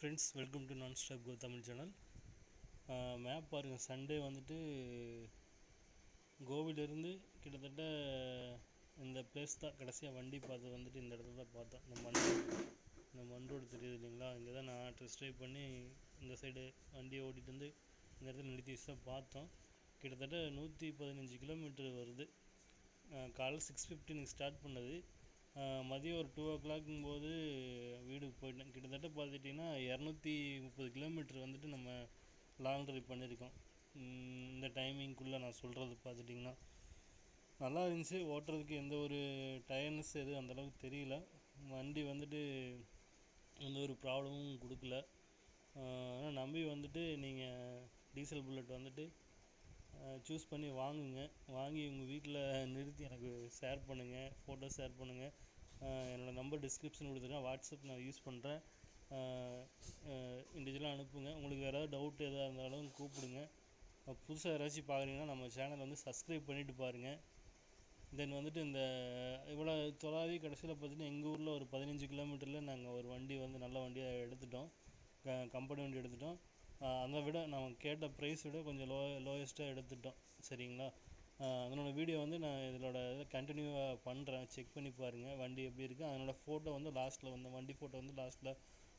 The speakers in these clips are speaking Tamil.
Friends, welcome to non stop go Tamil channel. Map பாருங்கள். சண்டே வந்துட்டு கோவிலிருந்து கிட்டத்தட்ட இந்த பிளேஸ் தான் கடைசியாக வண்டி பார்த்தது. வந்துட்டு இந்த இடத்துல தான் பார்த்தோம். இந்த மண் ரோடு தெரியுது இல்லைங்களா? இங்கே தான் நான் டெஸ்ட் ட்ரைவ் பண்ணி இந்த சைடு வண்டியை ஓட்டிகிட்டு வந்து இந்த இடத்துல நிறுத்தி வச்சு தான் பார்த்தோம். கிட்டத்தட்ட 115 கிலோமீட்டர் வருது. காலைல 6:15 ஸ்டார்ட் பண்ணது. மதியம் ஒரு 2 o'clock போது வீடுக்கு போயிட்டேன். கிட்டத்தட்ட பார்த்துட்டிங்கன்னா 230 கிலோமீட்டர் வந்துட்டு நம்ம லாங் ட்ரைவ் பண்ணியிருக்கோம். இந்த டைமிங்குள்ளே நான் சொல்கிறது பார்த்துட்டிங்கன்னா நல்லா இருந்துச்சு. ஓட்டுறதுக்கு எந்த ஒரு டயர்னஸ் எதுவும் அந்தளவுக்கு தெரியல. வண்டி வந்துட்டு எந்த ஒரு ப்ராப்ளமும் கொடுக்கல. ஆனால் நம்பி வந்துட்டு நீங்கள் டீசல் புல்லட் வந்துட்டு சூஸ் பண்ணி வாங்கி உங்கள் வீட்டில் நிறுத்தி எனக்கு ஷேர் பண்ணுங்கள், ஃபோட்டோ ஷேர் பண்ணுங்கள். என்னோடய நம்பர் டிஸ்கிரிப்ஷன் கொடுத்துருக்கேன். வாட்ஸ்அப் நான் யூஸ் பண்ணுறேன். இண்டிவிஜுவலாக அனுப்புங்க. உங்களுக்கு வேறு ஏதாவது டவுட் எதாக இருந்தாலும் கூப்பிடுங்க. புதுசாக யாராச்சும் பார்க்குறீங்கன்னா நம்ம சேனல் வந்து சப்ஸ்கிரைப் பண்ணிவிட்டு பாருங்கள். தென் வந்துட்டு இந்த இவ்வளோ தொலாவி கடைசியில் பார்த்திங்கன்னா எங்கள் ஊரில் ஒரு 15 கிலோமீட்டரில் நாங்கள் ஒரு வண்டி வந்து நல்ல வண்டியாக எடுத்துட்டோம். கம்பெனி வண்டி எடுத்துட்டோம். அதை விட நம்ம கேட்ட ப்ரைஸ் விட கொஞ்சம் லோயஸ்ட்டாக எடுத்துட்டோம். சரிங்களா? அதனோட வீடியோ வந்து நான் இதோட இதை கண்டினியூவாக பண்ணுறேன். செக் பண்ணி பாருங்கள் வண்டி எப்படி இருக்குது. அதனோட ஃபோட்டோ வந்து லாஸ்ட்டில் வந்து வண்டி ஃபோட்டோ வந்து லாஸ்ட்டில்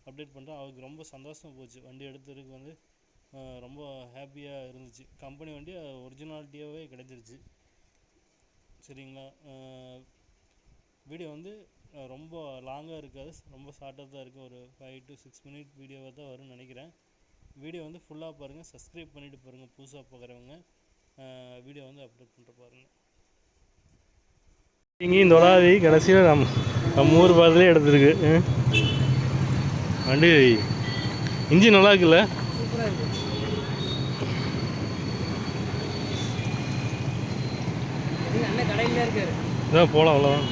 அப்டேட் பண்ணுறேன். அவருக்கு ரொம்ப சந்தோஷமாக போச்சு. வண்டி எடுத்ததுக்கு வந்து ரொம்ப ஹாப்பியாக இருந்துச்சு. கம்பெனி வண்டி ஒரிஜினாலிட்டியாகவே கிடைச்சிருச்சு. சரிங்களா? வீடியோ வந்து ரொம்ப லாங்காக இருக்காது, ரொம்ப ஷார்ட்டாக தான் இருக்குது. ஒரு 5 to 6 minute வீடியோவாக தான் வரும்னு நினைக்கிறேன். வீடியோ வந்து ஃபுல்லாக பாருங்கள், சப்ஸ்கிரைப் பண்ணிவிட்டு பாருங்கள். புதுசாக பார்க்குறவங்க வீடியோ வந்து அப்லோட் பண்ணுற பாருங்கள். இங்கேயும் தொடாவி கடைசியில் நம்ம ஊர் பார்த்துலேயே எடுத்துருக்கு. வண்டி இன்ஜின் நல்லா இருக்குல்ல? இதான் போகலாம், அவ்வளோதான்.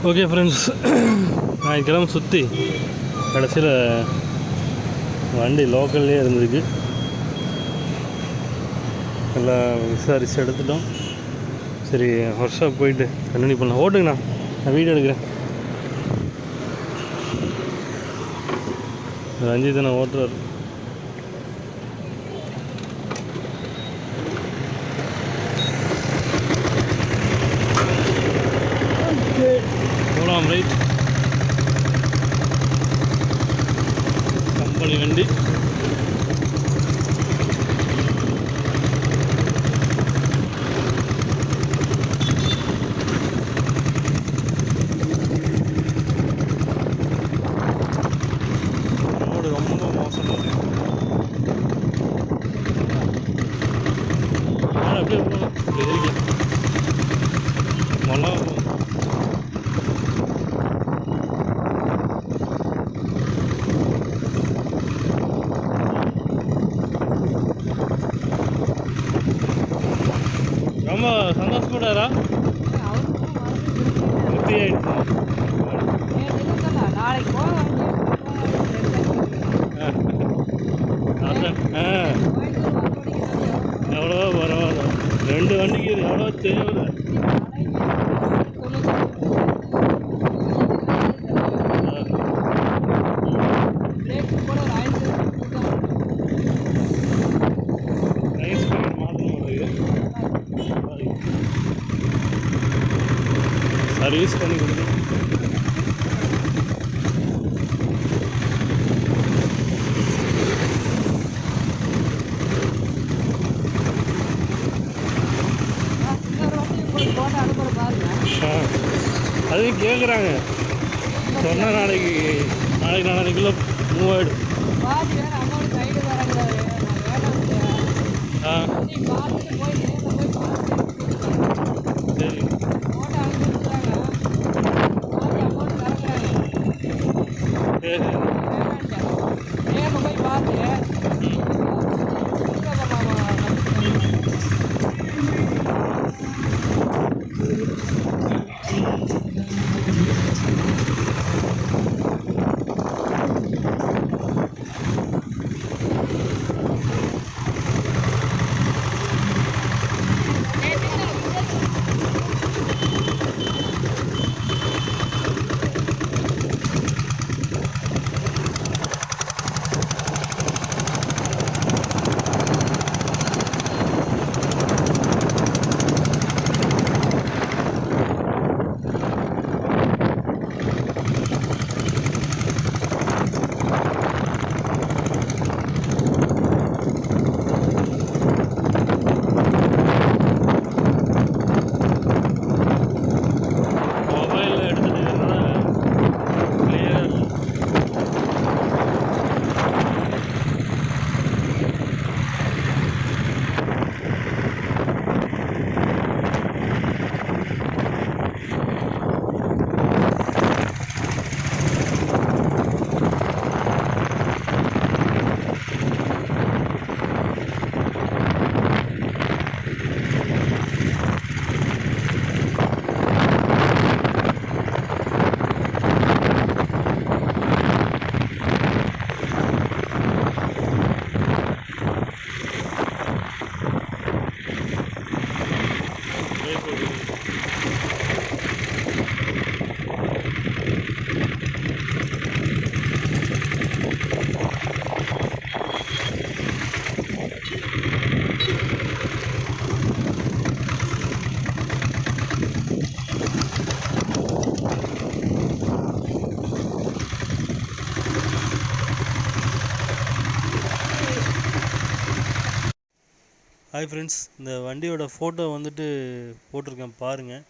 ஓகே ஃப்ரெண்ட்ஸ், ஞாயிற்றுக்கிழமை சுற்றி கடைசியில் வண்டி லோக்கல்லே இருந்திருக்கு. எல்லாம் விசாரித்து எடுத்துட்டோம். சரி, ஒர்க் ஷாப் போயிட்டு கண்டினியூ பண்ணலாம். ஓட்டுங்கண்ணா, நான் வீடியோ எடுக்கிறேன். ரஞ்சித் நான் ஓட்டுறாரு. போகலாம். ரைட், கம்பெனி வண்டி. ரோடு ரொம்ப மோசமாக இருக்குது. அப்படியே போகலாம், எதிரிக்க மழை. ரொம்ப சந்தோஷப்படாரா? திருப்தி ஆயிடுச்சு. எவ்வளோ பரவாயில்ல. 2 வண்டிக்கு இது எவ்வளோ தேவை. சர்வீஸ் பண்ணி கொடுக்கணும். அதுவும் கேட்குறாங்க. சொன்னால் நாளைக்கு நாளைக்குள்ளே மூவ் ஆகிடும். சரி, மழை பெய்யுது. ஹாய் ஃப்ரெண்ட்ஸ், இந்த வண்டியோட ஃபோட்டோ வந்துட்டு போட்டிருக்கேன் பாருங்கள்.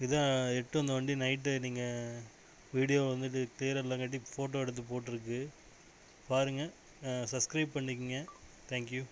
இதுதான் எட்டு அந்த வண்டி நைட்டு நீங்கள் வீடியோ வந்துட்டு கிளியராக இல்லைங்காட்டி ஃபோட்டோ எடுத்து போட்டிருக்கு பாருங்கள். சப்ஸ்கிரைப் பண்ணிக்கங்க. தேங்க்யூ.